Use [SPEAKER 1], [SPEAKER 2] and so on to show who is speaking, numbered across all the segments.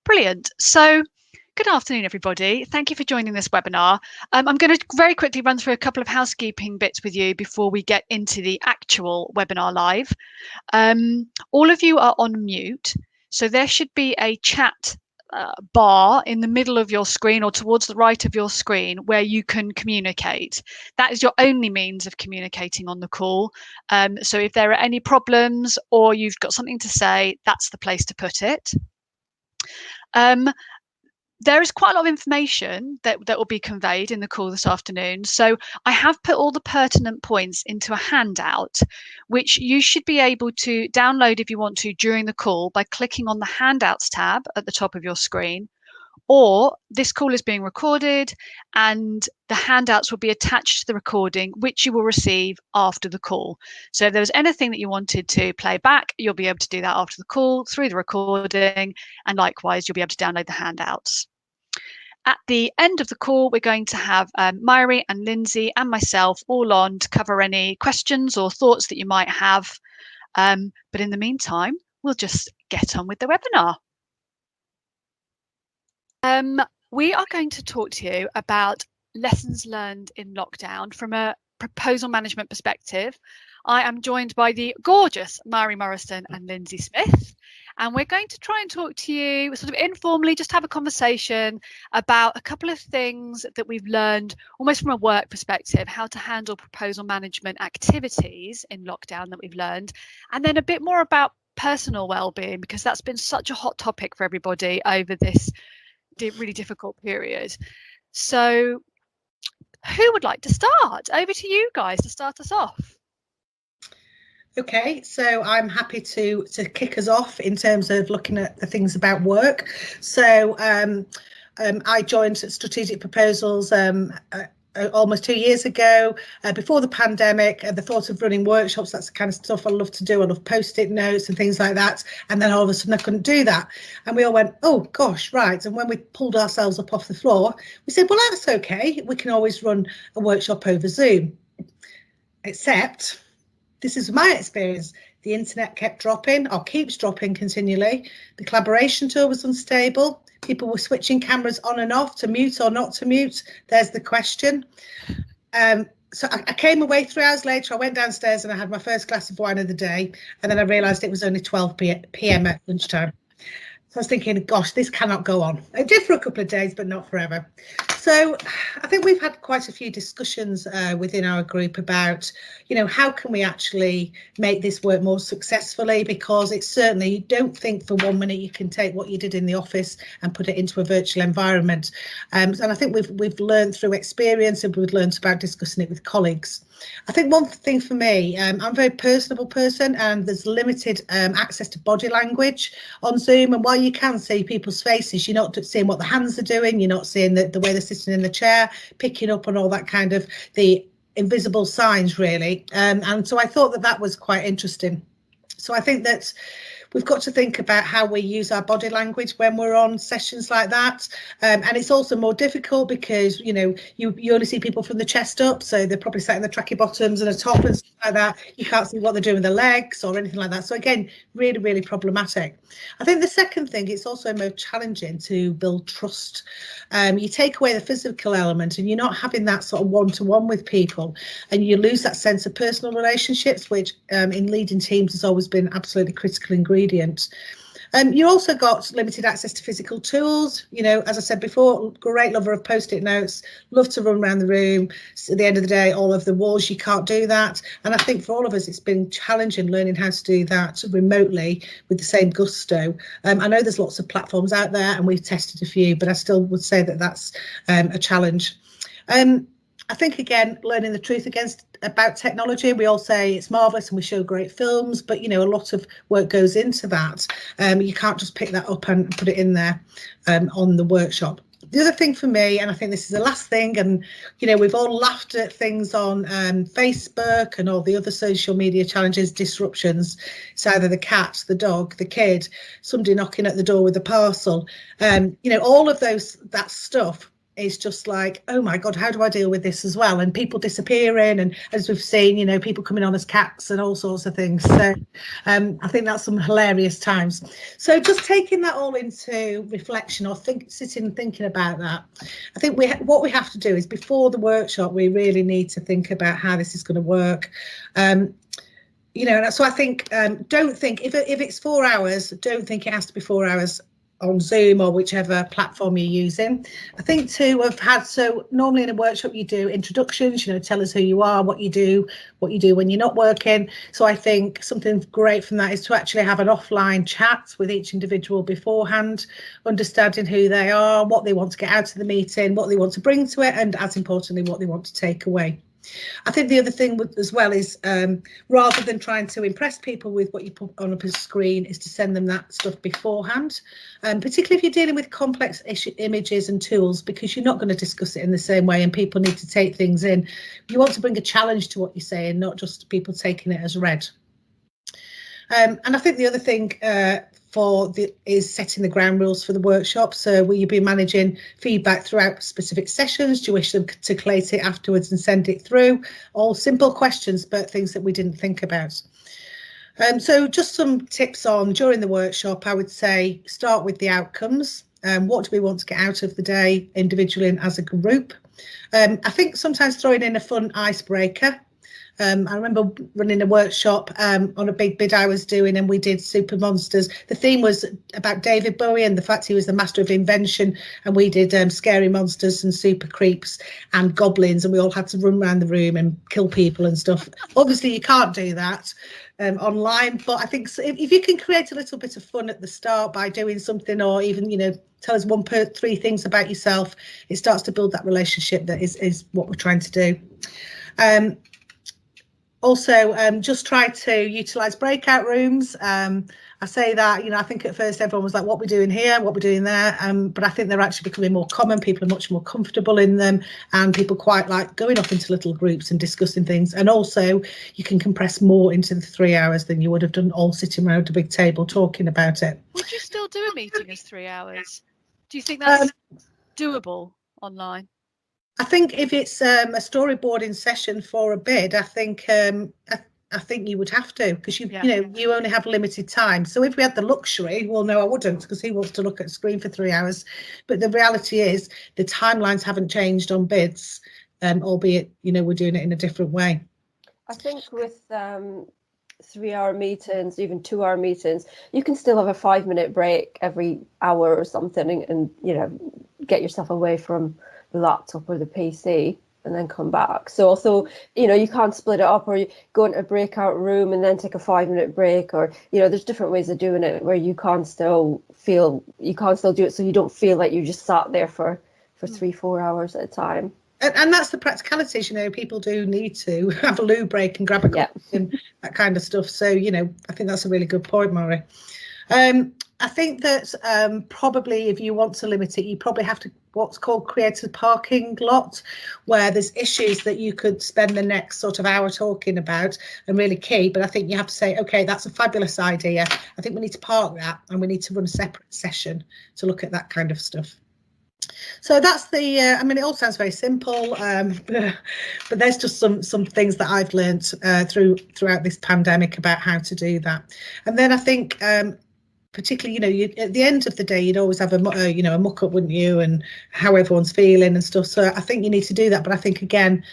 [SPEAKER 1] Brilliant. So, good afternoon, everybody. Thank you for joining this webinar. I'm going to very quickly run through a couple of housekeeping bits with you before we get into the actual webinar live. All of you are on mute, so there should be a chat bar in the middle of your screen or towards the right of your screen where you can communicate. That is your only means of communicating on the call. So if there are any problems or you've got something to say, that's the place to put it. There is quite a lot of information that will be conveyed in the call this afternoon. So I have put all the pertinent points into a handout, which you should be able to download if you want to during the call by clicking on the handouts tab at the top of your screen. Or this call is being recorded and the handouts will be attached to the recording, which you will receive after the call. So if there was anything that you wanted to play back, you'll be able to do that after the call through the recording. And likewise, you'll be able to download the handouts. At the end of the call, we're going to have Myri and Lindsay and myself all on to cover any questions or thoughts that you might have. But in the meantime, we'll just get on with the webinar. We are going to talk to you about lessons learned in lockdown from a proposal management perspective. I am joined by the gorgeous Myri Morrison and Lindsay Smith, and we're going to try and talk to you sort of informally, just have a conversation about a couple of things that we've learned almost from a work perspective, how to handle proposal management activities in lockdown that we've learned, and then a bit more about personal well-being, because that's been such a hot topic for everybody over this really difficult period. So who would like to start? Over to you guys to start us off.
[SPEAKER 2] Okay, so I'm happy to kick us off in terms of looking at the things about work. So I joined Strategic Proposals almost 2 years ago, before the pandemic. The thought of running workshops, that's the kind of stuff I love to do. I love post-it notes and things like that. And then all of a sudden I couldn't do that. And we all went, oh gosh, right. And when we pulled ourselves up off the floor, we said, well, that's okay. We can always run a workshop over Zoom. Except, this is my experience, the internet kept dropping or keeps dropping continually. The collaboration tool was unstable. People were switching cameras on and off to mute or not to mute. There's the question. So I came away 3 hours later. I went downstairs and I had my first glass of wine of the day. And then I realised it was only 12 p.m. at lunchtime. So I was thinking, gosh, this cannot go on. It did for a couple of days, but not forever. So I think we've had quite a few discussions within our group about, you know, how can we actually make this work more successfully? Because it's certainly, you don't think for 1 minute you can take what you did in the office and put it into a virtual environment. And I think we've learned through experience, and we've learned about discussing it with colleagues. I think one thing for me, I'm a very personable person, and there's limited access to body language on Zoom. And while you can see people's faces, you're not seeing what the hands are doing, you're not seeing the way they're sitting in the chair, picking up on all that kind of the invisible signs, really. And so I thought that was quite interesting. So I think that we've got to think about how we use our body language when we're on sessions like that. And it's also more difficult because, you know, you only see people from the chest up, so they're probably sat in the tracky bottoms and a top and stuff like that. You can't see what they're doing with their legs or anything like that. So again, really, really problematic. I think the second thing, it's also more challenging to build trust. You take away the physical element and you're not having that sort of one-to-one with people, and you lose that sense of personal relationships, which in leading teams has always been absolutely critical ingredient. You also got limited access to physical tools. You know, as I said before, great lover of post-it notes, love to run around the room. So at the end of the day, all of the walls, you can't do that. And I think for all of us, it's been challenging learning how to do that remotely with the same gusto. I know there's lots of platforms out there and we've tested a few, but I still would say that that's a challenge. I think, again, learning the truth about technology. We all say it's marvellous and we show great films, but, you know, a lot of work goes into that. You can't just pick that up and put it in there on the workshop. The other thing for me, and I think this is the last thing, and, you know, we've all laughed at things on Facebook and all the other social media challenges, disruptions. It's either the cat, the dog, the kid, somebody knocking at the door with a parcel. You know, all of that stuff is just like, oh my God, how do I deal with this as well? And people disappearing, and as we've seen, you know, people coming on as cats and all sorts of things. So I think that's some hilarious times. So just taking that all into reflection, or sitting and thinking about that, I think what we have to do is, before the workshop, we really need to think about how this is going to work. You know, so I think, don't think, if it's 4 hours, don't think it has to be 4 hours on Zoom or whichever platform you're using. I think to have had, so normally in a workshop you do introductions, you know, tell us who you are, what you do when you're not working. So I think something great from that is to actually have an offline chat with each individual beforehand, understanding who they are, what they want to get out of the meeting, what they want to bring to it, and as importantly, what they want to take away. I think the other thing as well is, rather than trying to impress people with what you put on a screen, is to send them that stuff beforehand, particularly if you're dealing with complex images and tools, because you're not going to discuss it in the same way and people need to take things in. You want to bring a challenge to what you're saying, not just people taking it as read. And I think the other thing is setting the ground rules for the workshop. So will you be managing feedback throughout specific sessions? Do you wish them to collate it afterwards and send it through? All simple questions, but things that we didn't think about. So just some tips on during the workshop. I would say start with the outcomes. What do we want to get out of the day individually and as a group? I think sometimes throwing in a fun icebreaker. I remember running a workshop on a big bid I was doing, and we did Super Monsters. The theme was about David Bowie and the fact he was the master of invention, and we did scary monsters and super creeps and goblins, and we all had to run around the room and kill people and stuff. Obviously you can't do that online, but I think if you can create a little bit of fun at the start by doing something, or even, you know, tell us 1 per 3 things about yourself, it starts to build that relationship. That is what we're trying to do. Also, just try to utilise breakout rooms. I say that, you know, I think at first everyone was like, what we're doing here, what we're doing there, but I think they're actually becoming more common. People are much more comfortable in them, and people quite like going off into little groups and discussing things. And also you can compress more into the 3 hours than you would have done all sitting around a big table talking about it.
[SPEAKER 1] Would you still do a meeting as 3 hours? Do you think that's doable online?
[SPEAKER 2] I think if it's a storyboarding session for a bid, I think you would have to, because you know, you only have limited time. So if we had the luxury, well, no, I wouldn't, because he wants to look at a screen for 3 hours. But the reality is the timelines haven't changed on bids, albeit, you know, we're doing it in a different way.
[SPEAKER 3] I think with 3-hour meetings, even 2-hour meetings, you can still have a 5-minute break every hour or something, and you know, get yourself away from the laptop or the PC and then come back. So also, you know, you can't split it up, or you go into a breakout room and then take a 5-minute break, or, you know, there's different ways of doing it where you can't still do it, so you don't feel like you just sat there for 3-4 hours at a time.
[SPEAKER 2] And that's the practicalities, you know, people do need to have a loo break and grab a cup and that kind of stuff. So, you know, I think that's a really good point, Maury. I think that probably if you want to limit it, you probably have to what's called create a parking lot, where there's issues that you could spend the next sort of hour talking about and really key. But I think you have to say, OK, that's a fabulous idea. I think we need to park that, and we need to run a separate session to look at that kind of stuff. So that's the I mean, it all sounds very simple, but there's just some things that I've learned throughout this pandemic about how to do that. And then I think particularly, you know, at the end of the day, you'd always have a muck up, wouldn't you, and how everyone's feeling and stuff. So I think you need to do that. But I think, again,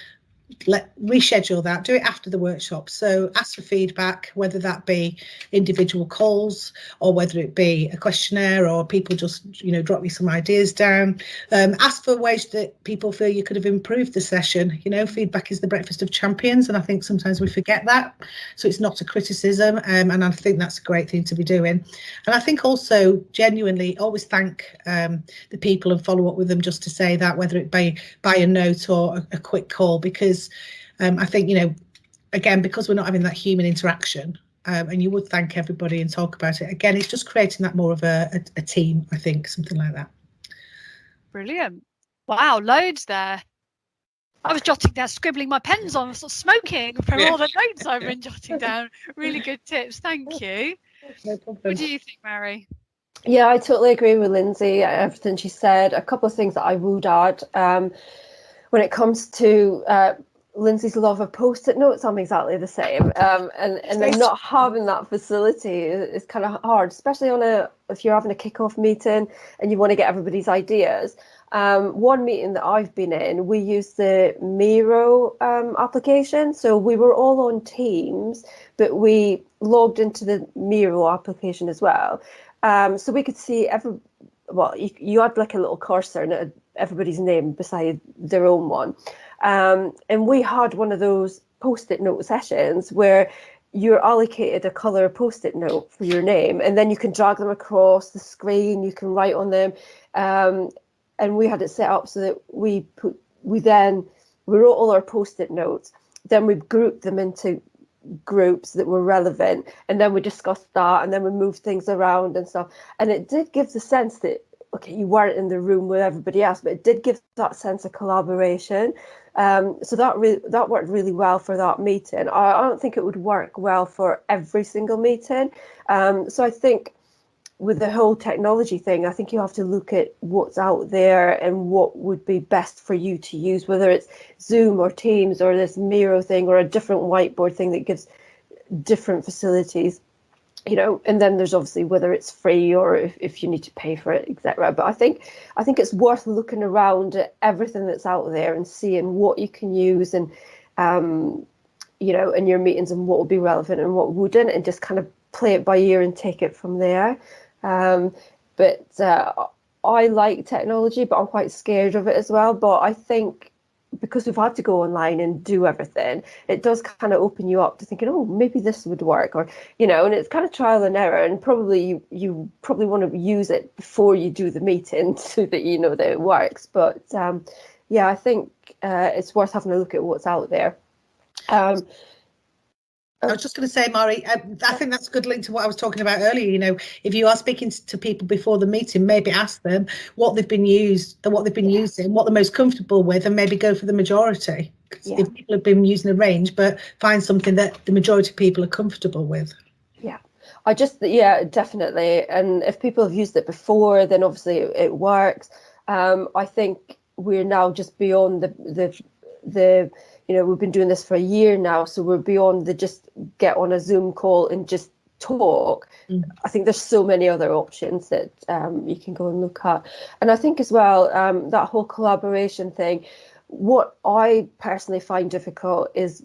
[SPEAKER 2] reschedule that, do it after the workshop. So ask for feedback, whether that be individual calls or whether it be a questionnaire, or people just, you know, drop you some ideas down. Ask for ways that people feel you could have improved the session. You know, feedback is the breakfast of champions, and I think sometimes we forget that. So it's not a criticism, and I think that's a great thing to be doing. And I think also genuinely always thank the people and follow up with them, just to say that, whether it be by a note or a quick call, because I think, you know, again, because we're not having that human interaction, and you would thank everybody and talk about it. Again, it's just creating that more of a team, I think, something like that.
[SPEAKER 1] Brilliant. Wow, loads there. I was jotting down, scribbling my pens on, sort of smoking from all the notes I've been jotting down. Really good tips. Thank you.
[SPEAKER 2] No problem.
[SPEAKER 1] What do you think, Mary?
[SPEAKER 3] Yeah, I totally agree with Lindsay, everything she said. A couple of things that I would add. When it comes to Lindsay's love of post-it notes, I'm exactly the same. And then not having that facility is kind of hard, especially if you're having a kick-off meeting and you want to get everybody's ideas. One meeting that I've been in, we used the Miro application. So we were all on Teams, but we logged into the Miro application as well. So we could see you had like a little cursor and it had everybody's name beside their own one. And we had one of those post-it note sessions where you're allocated a color post-it note for your name, and then you can drag them across the screen, you can write on them. And we had it set up so that we wrote all our post-it notes, then we grouped them into groups that were relevant, and then we discussed that, and then we moved things around and stuff. And it did give the sense that, okay, you weren't in the room with everybody else, but it did give that sense of collaboration. So that worked really well for that meeting. I don't think it would work well for every single meeting. So I think with the whole technology thing, I think you have to look at what's out there and what would be best for you to use, whether it's Zoom or Teams or this Miro thing or a different whiteboard thing that gives different facilities. And then there's obviously whether it's free or if you need to pay for it, etc. But I think it's worth looking around at everything that's out there and seeing what you can use and in your meetings and what will be relevant and what wouldn't, and just kind of play it by ear and take it from there. But I like technology, but I'm quite scared of it as well. But I think because we've had to go online and do everything, it does kind of open you up to thinking, oh, maybe this would work, or and it's kind of trial and error, and probably you probably want to use it before you do the meeting so that you know that it works. But yeah, I think it's worth having a look at what's out there.
[SPEAKER 2] I was just going to say, Mari, I think that's a good link to what I was talking about earlier. If you are speaking to people before the meeting, maybe ask them what they've been using, what they're most comfortable with, and maybe go for the majority. If people have been using a range, but find something that the majority of people are comfortable with.
[SPEAKER 3] Yeah, definitely. And if people have used it before, then obviously it works. I think we're now just beyond the we've been doing this for a year now, so we're beyond the just get on a Zoom call and just talk. I think there's so many other options that you can go and look at. And I think as well, that whole collaboration thing, what I personally find difficult is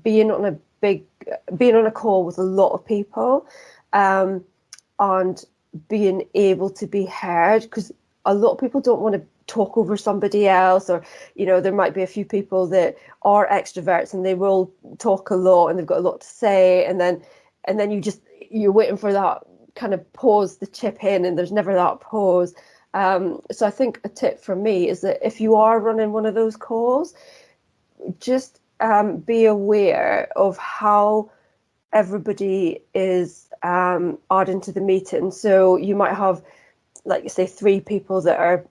[SPEAKER 3] being on a call with a lot of people and being able to be heard, because a lot of people don't want to talk over somebody else, or there might be a few people that are extroverts and they will talk a lot and they've got a lot to say, and then you're waiting for that kind of pause to chip in, and there's never that pause. So I think a tip from me is that if you are running one of those calls, just be aware of how everybody is adding to the meeting. So you might have, like you say, 3 people that are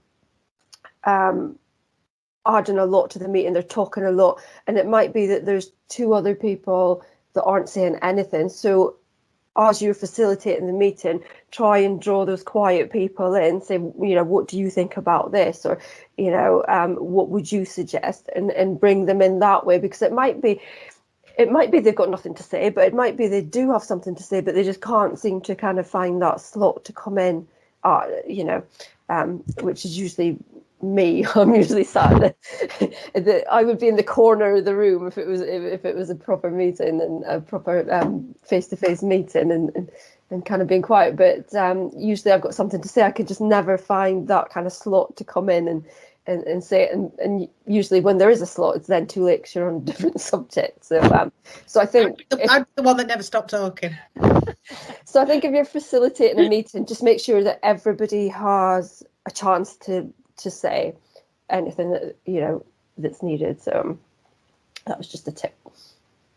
[SPEAKER 3] adding a lot to the meeting, they're talking a lot, and it might be that there's 2 other people that aren't saying anything. So as you're facilitating the meeting, try and draw those quiet people in, say, what do you think about this, or what would you suggest, and bring them in that way, because it might be they've got nothing to say, but it might be they do have something to say, but they just can't seem to kind of find that slot to come in, which is usually me. I'm usually sat I would be in the corner of the room if it was a proper meeting and a proper face-to-face meeting, and kind of being quiet. But usually I've got something to say. I could just never find that kind of slot to come in and say it. And usually when there is a slot, it's then too late because you're on a different subject. So I think
[SPEAKER 2] I'm the one that never stopped talking.
[SPEAKER 3] So I think if you're facilitating a meeting, just make sure that everybody has a chance to say anything that that's needed. So that was just a tip.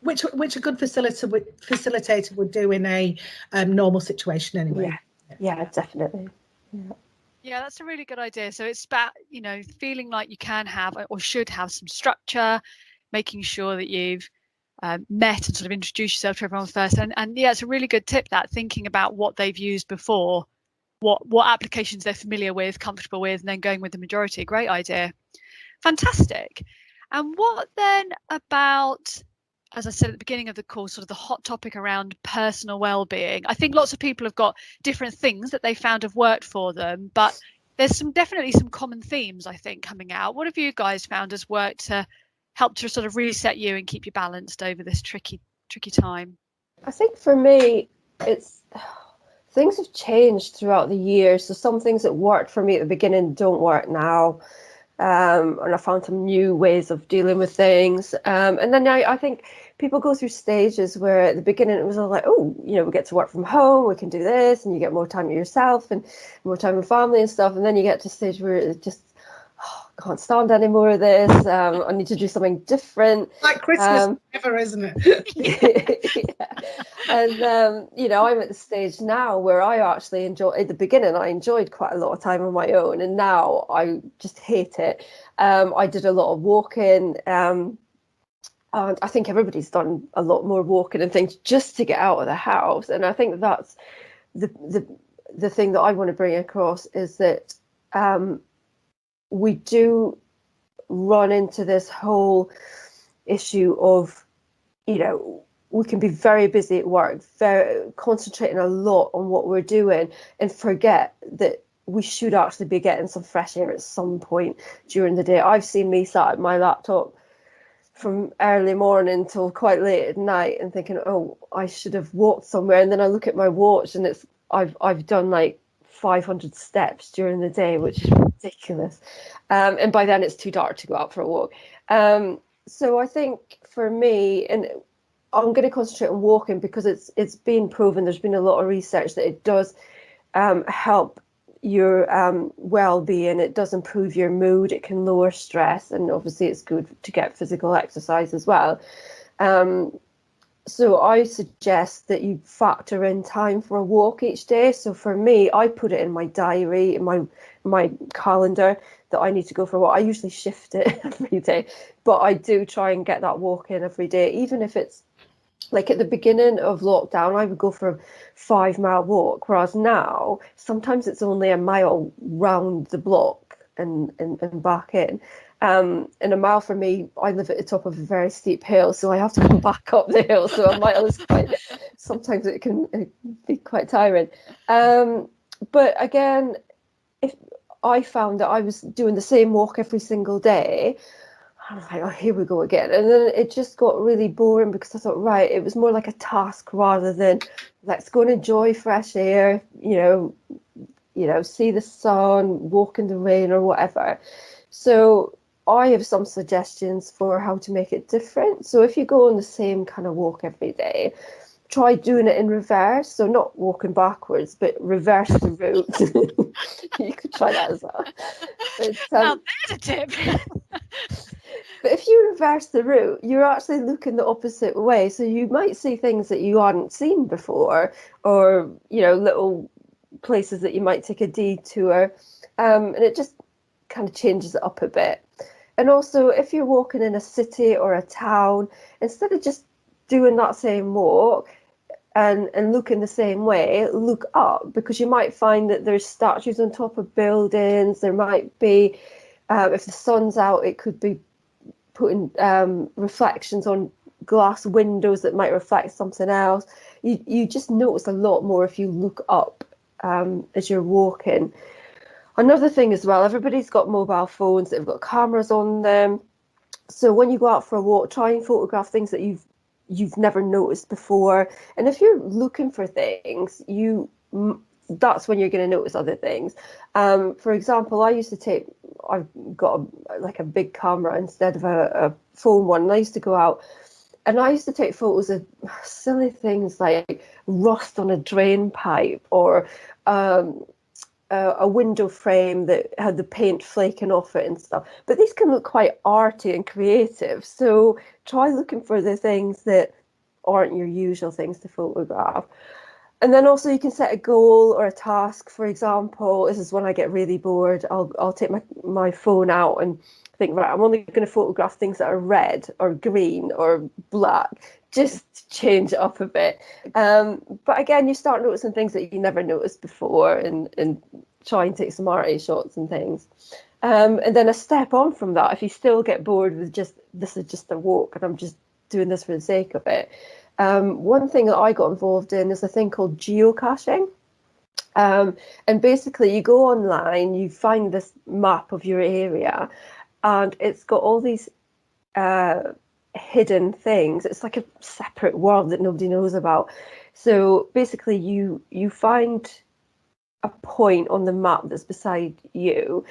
[SPEAKER 2] Which a good facilitator would do in a normal situation anyway.
[SPEAKER 3] Yeah, definitely.
[SPEAKER 1] Yeah, that's a really good idea. So it's about, feeling like you can have or should have some structure, making sure that you've met and sort of introduced yourself to everyone first. And yeah, it's a really good tip, that thinking about what they've used before what applications they're familiar with, comfortable with, and then going with the majority. Great idea. Fantastic. And what then about, as I said at the beginning of the call, sort of the hot topic around personal well-being? I think lots of people have got different things that they found have worked for them, but there's definitely some common themes, I think, coming out. What have you guys found has worked to help to sort of reset you and keep you balanced over this tricky time?
[SPEAKER 3] I think for me, it's things have changed throughout the years. So some things that worked for me at the beginning don't work now. And I found some new ways of dealing with things. And then I think people go through stages where at the beginning it was all like, oh, you know, we get to work from home, we can do this, and you get more time with yourself and more time with family and stuff. And then you get to a stage where it just, I can't stand any more of this. I need to do something different.
[SPEAKER 2] Like Christmas ever, isn't it?
[SPEAKER 3] Yeah. And you know, I'm at the stage now where I actually enjoy. At the beginning, I enjoyed quite a lot of time on my own, and now I just hate it. I did a lot of walking. And I think everybody's done a lot more walking and things just to get out of the house. And I think that's the thing that I want to bring across is that we do run into this whole issue of, you know, we can be very busy at work, very concentrating a lot on what we're doing and forget that we should actually be getting some fresh air at some point during the day. I've seen me sat at my laptop from early morning till quite late at night and thinking, oh, I should have walked somewhere. And then I look at my watch and it's I've done like 500 steps during the day, which is ridiculous. And by then it's too dark to go out for a walk. So I think for me, and I'm going to concentrate on walking because it's been proven, there's been a lot of research that it does help your well-being. It does improve your mood, it can lower stress, and obviously it's good to get physical exercise as well. So I suggest that you factor in time for a walk each day. So for me, I put it in my diary, in my calendar, that I need to go for a walk. I usually shift it every day, but I do try and get that walk in every day, even if it's like at the beginning of lockdown, I would go for a 5-mile walk, whereas now sometimes it's only a mile round the block and back in. And a mile for me, I live at the top of a very steep hill, so I have to come back up the hill. So a mile is sometimes it can be quite tiring. But again, if I found that I was doing the same walk every single day, I was like, oh, here we go again. And then it just got really boring because I thought, right, it was more like a task rather than let's go and enjoy fresh air, you know, see the sun, walk in the rain or whatever. So I have some suggestions for how to make it different. So if you go on the same kind of walk every day, try doing it in reverse. So not walking backwards, but reverse the route. You could try that as well. But,
[SPEAKER 1] Now there's a tip.
[SPEAKER 3] But if you reverse the route, you're actually looking the opposite way. So you might see things that you hadn't seen before, or, you know, little places that you might take a detour. And it just kind of changes it up a bit. And also, if you're walking in a city or a town, instead of just doing that same walk and looking the same way, look up, because you might find that there's statues on top of buildings. There might be, if the sun's out, it could be putting reflections on glass windows that might reflect something else. You just notice a lot more if you look up as you're walking. Another thing as well, everybody's got mobile phones that have got cameras on them. So when you go out for a walk, try and photograph things that you've never noticed before. And if you're looking for things, that's when you're going to notice other things. For example, I've got a big camera instead of a phone one. And I used to go out and I used to take photos of silly things like rust on a drain pipe, or a window frame that had the paint flaking off it and stuff. But these can look quite arty and creative. So try looking for the things that aren't your usual things to photograph. And then also you can set a goal or a task. For example, this is when I get really bored. I'll take my phone out and think, right, I'm only going to photograph things that are red or green or black. just change it up a bit. But again, you start noticing things that you never noticed before, and try and take some RA shots and things. And then a step on from that, if you still get bored with just, this is just a walk and I'm just doing this for the sake of it, one thing that I got involved in is a thing called geocaching. And basically you go online, you find this map of your area, and it's got all these hidden things. It's like a separate world that nobody knows about. So basically you find a point on the map that's beside you,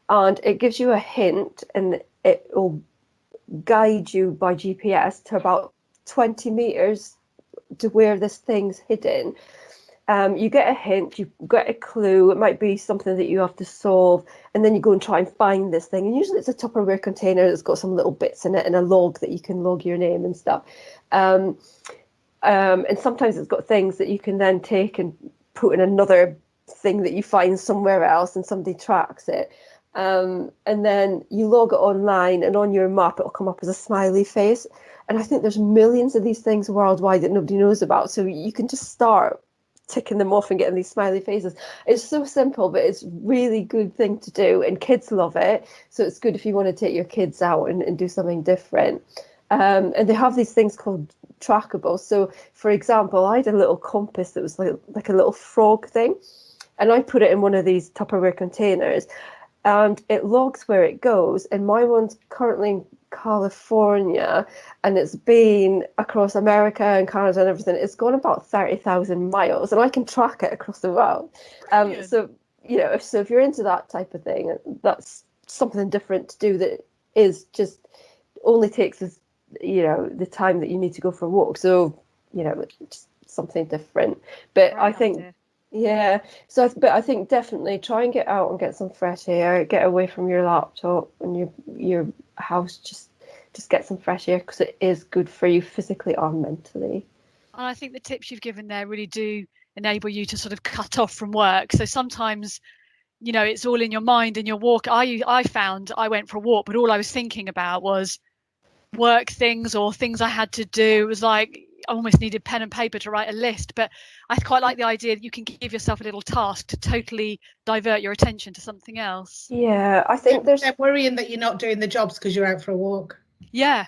[SPEAKER 3] and it gives you a hint, and it will guide you by GPS to about 20 meters to where this thing's hidden. You get a hint, you get a clue, it might be something that you have to solve, and then you go and try and find this thing. And usually it's a Tupperware container that's got some little bits in it and a log that you can log your name and stuff. And sometimes it's got things that you can then take and put in another thing that you find somewhere else, and somebody tracks it. And then you log it online, and on your map it'll come up as a smiley face. And I think there's millions of these things worldwide that nobody knows about. So you can just start ticking them off and getting these smiley faces. It's so simple, but it's really good thing to do, and kids love it. So it's good if you want to take your kids out and do something different. And they have these things called trackables. So for example, I had a little compass that was like a little frog thing, and I put it in one of these Tupperware containers, and it logs where it goes. And my one's currently in California, and it's been across America and Canada and everything. It's gone about 30,000 miles, and I can track it across the world. So if you're into that type of thing, that's something different to do that is just only takes us, the time that you need to go for a walk. So just something different. But I think idea. Yeah. But I think definitely try and get out and get some fresh air, get away from your laptop and your house, just get some fresh air, because it is good for you physically and mentally.
[SPEAKER 1] And I think the tips you've given there really do enable you to sort of cut off from work. So sometimes, it's all in your mind and your walk. I found I went for a walk, but all I was thinking about was work things or things I had to do. It was like I almost needed pen and paper to write a list. But I quite like the idea that you can give yourself a little task to totally divert your attention to something else.
[SPEAKER 3] Yeah, I think they're
[SPEAKER 2] worrying that you're not doing the jobs because you're out for a walk.
[SPEAKER 1] Yeah.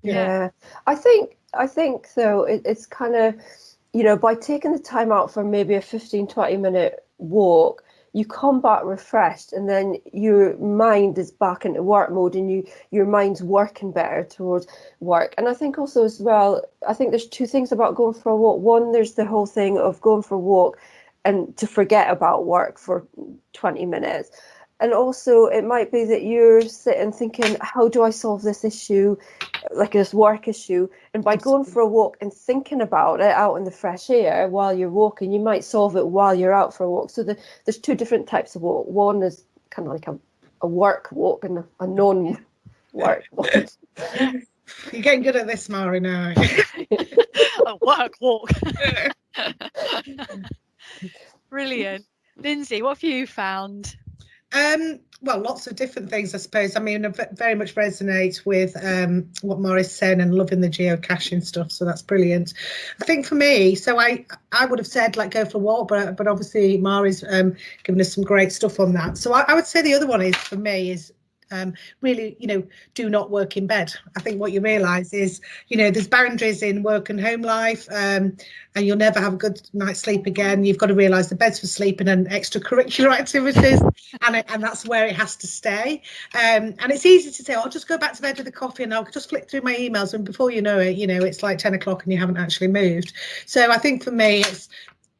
[SPEAKER 3] I think so. It's kind of, by taking the time out for maybe a 15-20 minute walk, you come back refreshed, and then your mind is back into work mode, and your mind's working better towards work. And I think also as well, I think there's two things about going for a walk. One, there's the whole thing of going for a walk and to forget about work for 20 minutes. And also it might be that you're sitting thinking, how do I solve this issue, like this work issue? And by going for a walk and thinking about it out in the fresh air while you're walking, you might solve it while you're out for a walk. So there's two different types of walk. One is kind of like a work walk and a non-work walk.
[SPEAKER 2] You're getting good at this, Mari, now.
[SPEAKER 1] A work walk. Brilliant. Lindsay, what have you found?
[SPEAKER 2] Well, lots of different things, I suppose. I mean, I very much resonate with what Mari's saying, and loving the geocaching stuff. So that's brilliant. I think for me, so I would have said like go for a walk, but obviously Mari's given us some great stuff on that. So I would say the other one is for me is really, do not work in bed. I think what you realise is, there's boundaries in work and home life, and you'll never have a good night's sleep again. You've got to realise the bed's for sleeping and extracurricular activities, and that's where it has to stay. And it's easy to say, I'll just go back to bed with a coffee and I'll just flick through my emails, and before you know it, it's like 10 o'clock and you haven't actually moved. So I think for me, it's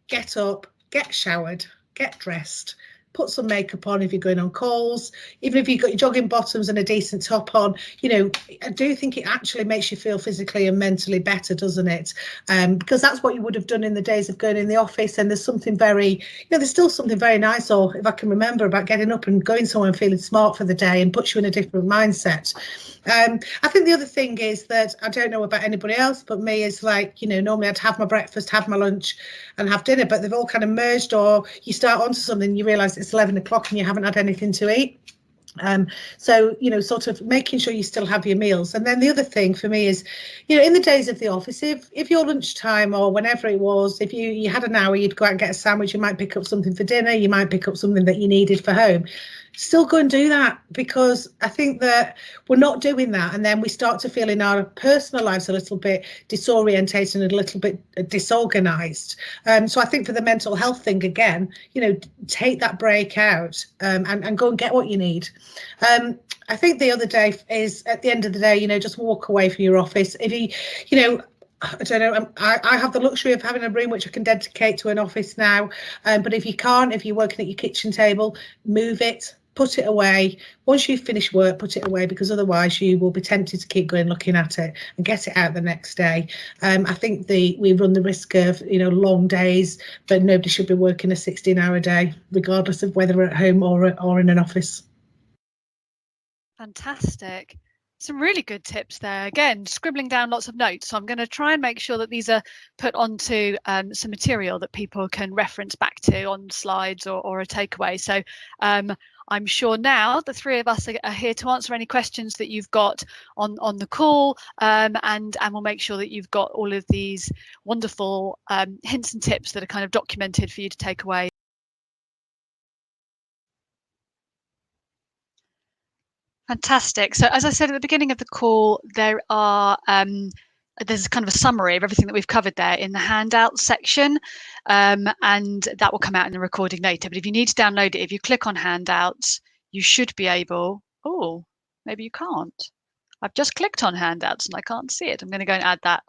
[SPEAKER 2] get up, get showered, get dressed, put some makeup on if you're going on calls, even if you've got your jogging bottoms and a decent top on. I do think it actually makes you feel physically and mentally better, doesn't it? Because that's what you would have done in the days of going in the office, and there's something very, there's still something very nice, or if I can remember, about getting up and going somewhere and feeling smart for the day and puts you in a different mindset. I think the other thing is that, I don't know about anybody else, but me is like, normally I'd have my breakfast, have my lunch and have dinner, but they've all kind of merged, or you start onto something, you realise it's 11 o'clock and you haven't had anything to eat. So, sort of making sure you still have your meals. And then the other thing for me is, in the days of the office, if your lunchtime or whenever it was, if you had an hour, you'd go out and get a sandwich, you might pick up something for dinner, you might pick up something that you needed for home. Still go and do that, because I think that we're not doing that, and then we start to feel in our personal lives a little bit disorientated and a little bit disorganized. So I think for the mental health thing, again, take that break out, and go and get what you need. I think the other day is, at the end of the day, just walk away from your office. If I don't know, I have the luxury of having a room which I can dedicate to an office now, but if you can't, if you're working at your kitchen table, move it, put it away. Once you've finished work, put it away, because otherwise you will be tempted to keep going looking at it and get it out the next day. I think we run the risk of long days, but nobody should be working a 16-hour day, regardless of whether we're at home or in an office.
[SPEAKER 1] Fantastic. Some really good tips there. Again, scribbling down lots of notes. So I'm going to try and make sure that these are put onto some material that people can reference back to on slides or a takeaway. So I'm sure now the three of us are here to answer any questions that you've got on the call, and we'll make sure that you've got all of these wonderful hints and tips that are kind of documented for you to take away. Fantastic. So as I said at the beginning of the call, there's kind of a summary of everything that we've covered there in the handout section, and that will come out in the recording later. But if you need to download it, if you click on handouts, you should be able, oh, maybe you can't. I've just clicked on handouts and I can't see it. I'm going to go and add that.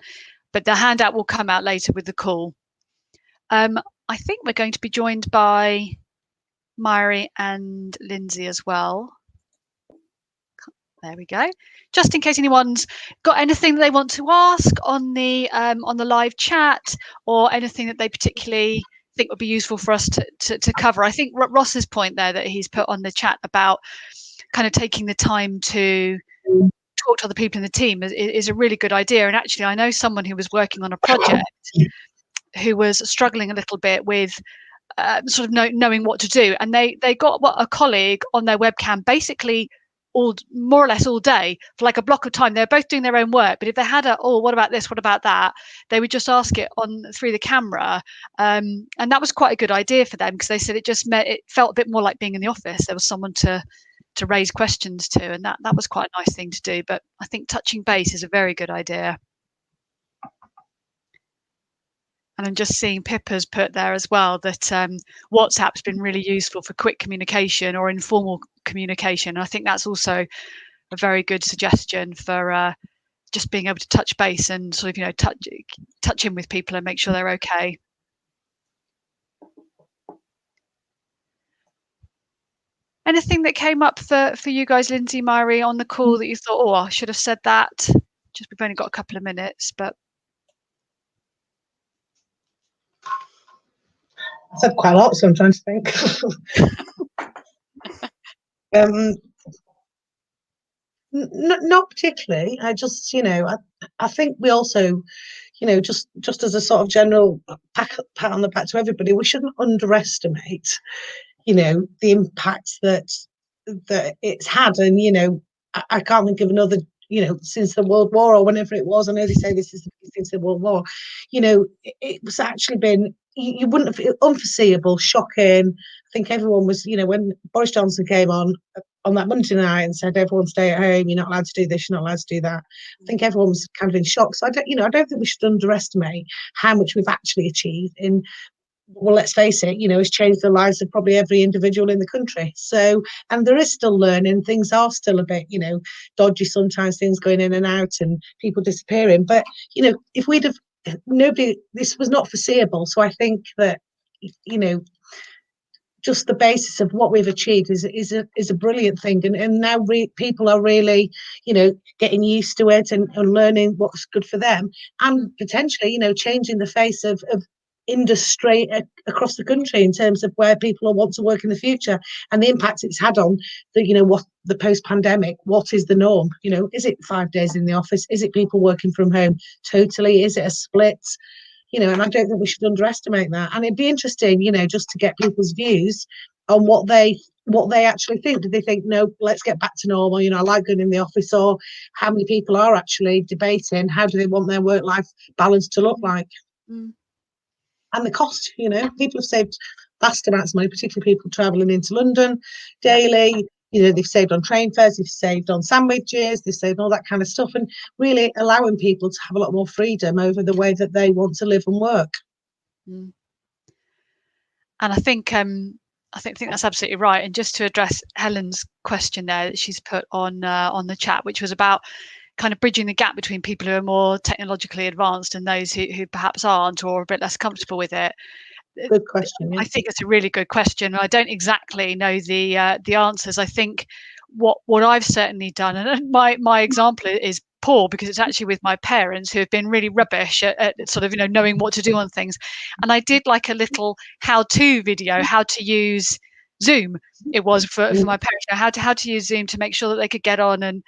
[SPEAKER 1] But the handout will come out later with the call. I think we're going to be joined by Mhairi and Lindsay as well. There we go. Just in case anyone's got anything that they want to ask on the live chat, or anything that they particularly think would be useful for us to cover. I think Ross's point there that he's put on the chat about kind of taking the time to talk to other people in the team is a really good idea. And actually, I know someone who was working on a project who was struggling a little bit with sort of knowing what to do, and they got a colleague on their webcam basically more or less all day for like a block of time. They're both doing their own work, but if they had what about this, what about that, they would just ask it through the camera, and that was quite a good idea for them, because they said it felt a bit more like being in the office. There was someone to raise questions to, and that was quite a nice thing to do. But I think touching base is a very good idea. And I'm just seeing Pippa's put there as well that WhatsApp's been really useful for quick communication or informal communication. And I think that's also a very good suggestion for just being able to touch base and sort of touch in with people and make sure they're okay. Anything that came up for you guys, Lindsay, Mhairi, on the call that you thought, oh, I should have said that? Just we've only got a couple of minutes, but.
[SPEAKER 2] I said quite a lot, so I'm trying to think. Not particularly. I just, I think we also, just as a sort of general pat on the back to everybody, we shouldn't underestimate, the impact that it's had. And, I can't think of another, since the World War or whenever it was. I know they say this is since the World War. It was actually been, you wouldn't have, unforeseeable, shocking. I think everyone was, when Boris Johnson came on that Monday night and said everyone stay at home, you're not allowed to do this, you're not allowed to do that. I think everyone was kind of in shock. So I don't think we should underestimate how much we've actually achieved in, well, let's face it, it's changed the lives of probably every individual in the country. So, and there is still learning, things are still a bit, dodgy sometimes, things going in and out and people disappearing. But, if we'd have, this was not foreseeable. So I think that, just the basis of what we've achieved is a brilliant thing, and now people are really, getting used to it and learning what's good for them, and potentially, changing the face of industry across the country in terms of where people will want to work in the future, and the impact it's had on the, what the post-pandemic, what is the norm? Is it 5 days in the office? Is it people working from home totally? Is it a split? And I don't think we should underestimate that. And it'd be interesting, just to get people's views on what they what they actually think. Do they think, no, let's get back to normal, I like going in the office, or how many people are actually debating how do they want their work-life balance to look like?
[SPEAKER 1] Mm.
[SPEAKER 2] And the cost, people have saved vast amounts of money, particularly people travelling into London daily. They've saved on train fares, they've saved on sandwiches, they've saved all that kind of stuff, and really allowing people to have a lot more freedom over the way that they want to live and work.
[SPEAKER 1] Mm. And I think that's absolutely right. And just to address Helen's question there that she's put on the chat, which was about kind of bridging the gap between people who are more technologically advanced and those who perhaps aren't, or a bit less comfortable with it.
[SPEAKER 2] Good question. Yeah.
[SPEAKER 1] I think it's a really good question. I don't exactly know the answers. I think what I've certainly done, and my example is poor because it's actually with my parents who have been really rubbish at sort of knowing what to do on things, and I did like a little how-to video, how to use Zoom. It was for my parents, how to use Zoom to make sure that they could get on and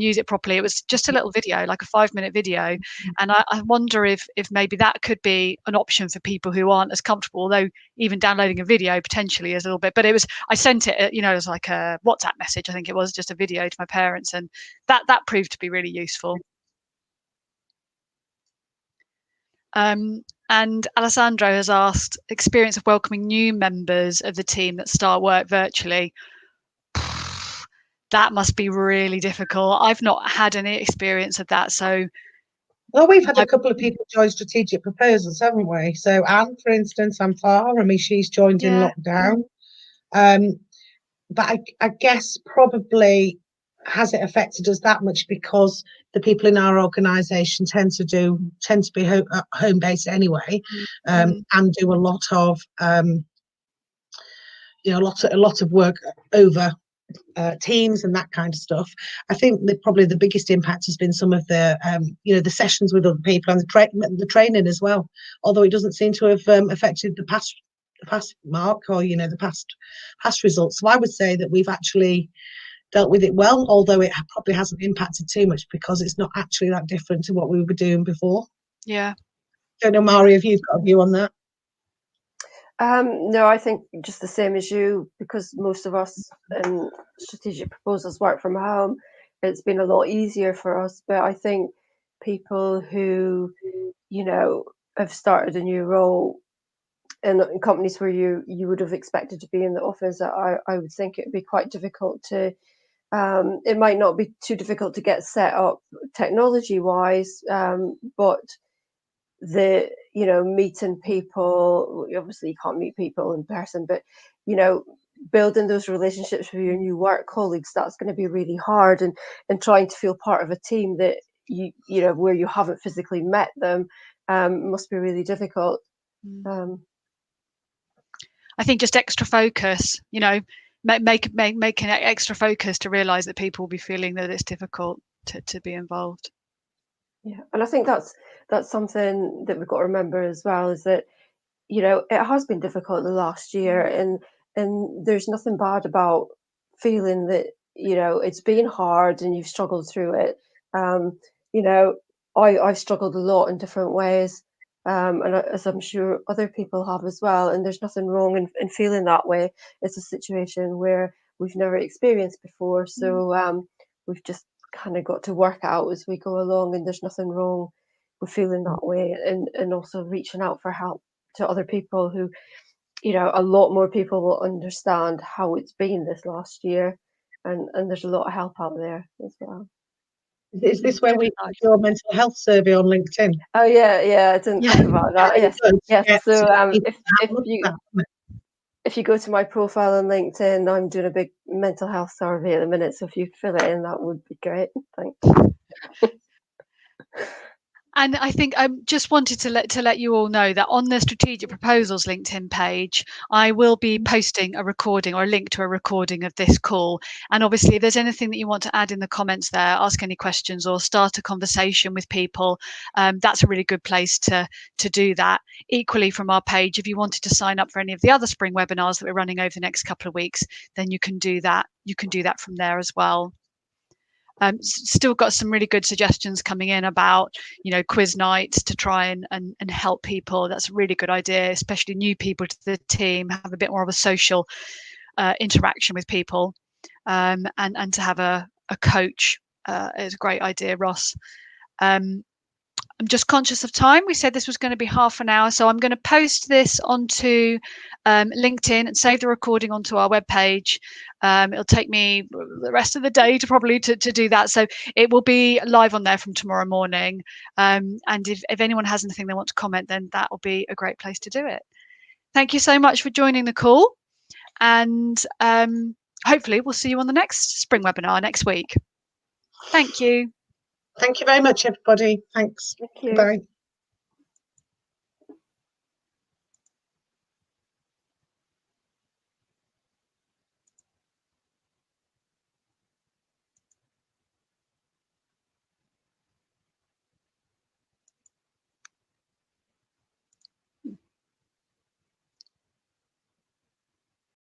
[SPEAKER 1] use it properly. It was just a little video, like a 5-minute video, and I wonder if maybe that could be an option for people who aren't as comfortable. Although even downloading a video potentially is a little bit, but I sent it, as like a WhatsApp message. I think it was just a video to my parents, and that proved to be really useful. And Alessandro has asked, experience of welcoming new members of the team that start work virtually. That must be really difficult. I've not had any experience of that. So,
[SPEAKER 2] well, we've had a couple of people join Strategic Proposals, haven't we? So Anne, for instance, I'm far. I mean, she's joined in lockdown. But I guess probably has it affected us that much because the people in our organisation tend to be home based anyway, and do a lot of a lot of work over Teams and that kind of stuff. I think that probably the biggest impact has been some of the the sessions with other people and the training as well. Although it doesn't seem to have affected the past mark or the past results. So I would say that we've actually dealt with it well, although it probably hasn't impacted too much because it's not actually that different to what we were doing before.
[SPEAKER 1] Yeah.
[SPEAKER 2] Don't know, Mari, if you've got a view on that.
[SPEAKER 3] No, I think just the same as you, because most of us in Strategic Proposals work from home. It's been a lot easier for us, but I think people who have started a new role in companies where you would have expected to be in the office, I would think it would be quite difficult to it might not be too difficult to get set up technology wise, but the meeting people, obviously you can't meet people in person, but building those relationships with your new work colleagues, that's going to be really hard, and trying to feel part of a team that you where you haven't physically met them must be really difficult.
[SPEAKER 1] I think just extra focus, make an extra focus to realize that people will be feeling that it's difficult to be involved.
[SPEAKER 3] Yeah, and I think that's something that we've got to remember as well, is that it has been difficult the last year, and there's nothing bad about feeling that it's been hard and you've struggled through it. I've struggled a lot in different ways, and as I'm sure other people have as well, and there's nothing wrong in feeling that way. It's a situation where we've never experienced before, so we've just kind of got to work out as we go along, and there's nothing wrong with feeling that way, and also reaching out for help to other people who, a lot more people will understand how it's been this last year, and there's a lot of help out there as well.
[SPEAKER 2] Is this where we do your mental health survey on LinkedIn?
[SPEAKER 3] Oh yeah, I didn't think about that. Yes. So if you go to my profile on LinkedIn, I'm doing a big mental health survey at the minute. So if you fill it in, that would be great. Thanks.
[SPEAKER 1] And I think I just wanted to let you all know that on the Strategic Proposals LinkedIn page, I will be posting a recording or a link to a recording of this call. And obviously, if there's anything that you want to add in the comments there, ask any questions or start a conversation with people, that's a really good place to do that. Equally, from our page, if you wanted to sign up for any of the other spring webinars that we're running over the next couple of weeks, then you can do that. You can do that from there as well. Still got some really good suggestions coming in about quiz nights to try and help people. That's a really good idea, especially new people to the team, have a bit more of a social interaction with people, and to have a coach is a great idea, Ross. I'm just conscious of time. We said this was going to be half an hour, so I'm going to post this onto LinkedIn and save the recording onto our webpage. It'll take me the rest of the day to do that, so it will be live on there from tomorrow morning. And if anyone has anything they want to comment, then that will be a great place to do it. Thank you so much for joining the call, and hopefully we'll see you on the next spring webinar next week. Thank you.
[SPEAKER 2] Thank you very much, everybody. Thanks.
[SPEAKER 3] Thank you.
[SPEAKER 2] Bye.